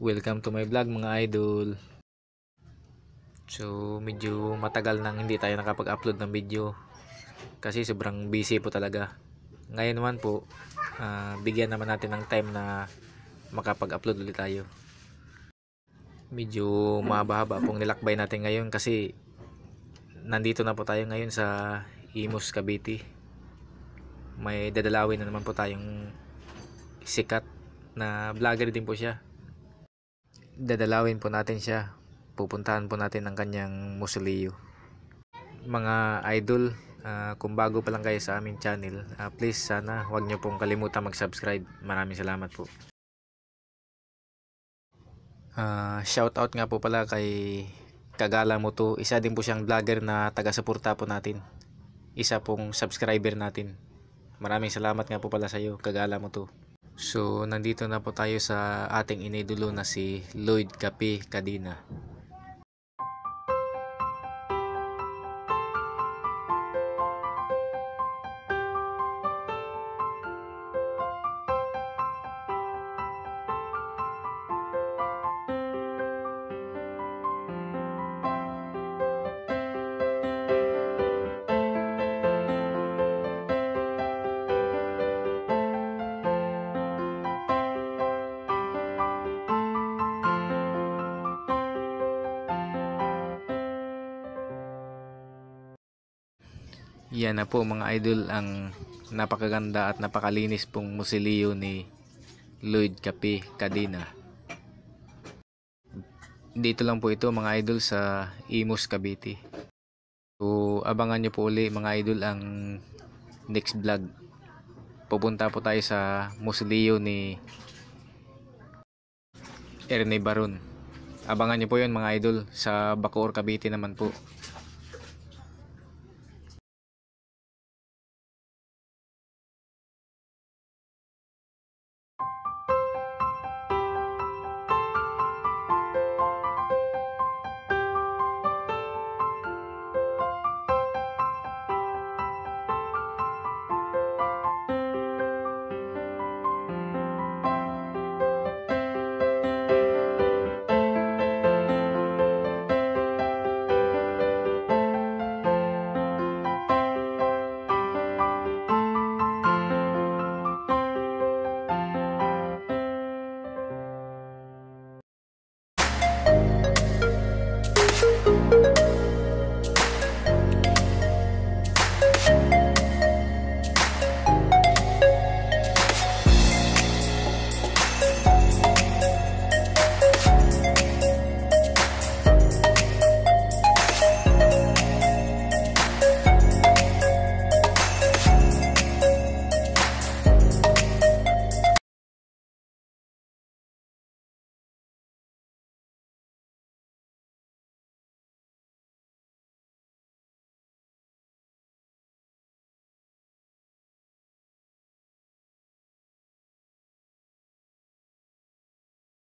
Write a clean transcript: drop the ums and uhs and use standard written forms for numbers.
Welcome to my vlog mga idol. So medyo matagal nang hindi tayo nakapag-upload ng video kasi sobrang busy po talaga. Ngayon naman po bigyan naman natin ng time na makapag-upload ulit tayo. Medyo mahaba-haba pong nilakbay natin ngayon kasi nandito na po tayo ngayon sa Imus, Cavite. May dadalawin na naman po tayong sikat na vlogger din po siya. Dadalawin po natin siya. Pupuntahan po natin ang kanyang mausoleo. Mga idol, kung bago pa lang kayo sa aming channel, please sana huwag nyo pong kalimutan mag-subscribe. Maraming salamat po. Shout out nga po pala kay Kagala mo to. Isa din po siyang vlogger na taga-suporta po natin. Isa pong subscriber natin. Maraming salamat nga po pala sa iyo, Kagala mo to. So nandito na po tayo sa ating inidulo na si Lloyd Cape Cadena. Yan na po mga idol ang napakaganda at napakalinis pong mausoleo ni Lloyd Cape Cadena. Dito lang po ito mga idol sa Imus, Cavite. So abangan nyo po uli mga idol ang next vlog. Pupunta po tayo sa mausoleo ni Ernest Baron. Abangan nyo po yun mga idol sa Bacoor, Cavite naman po.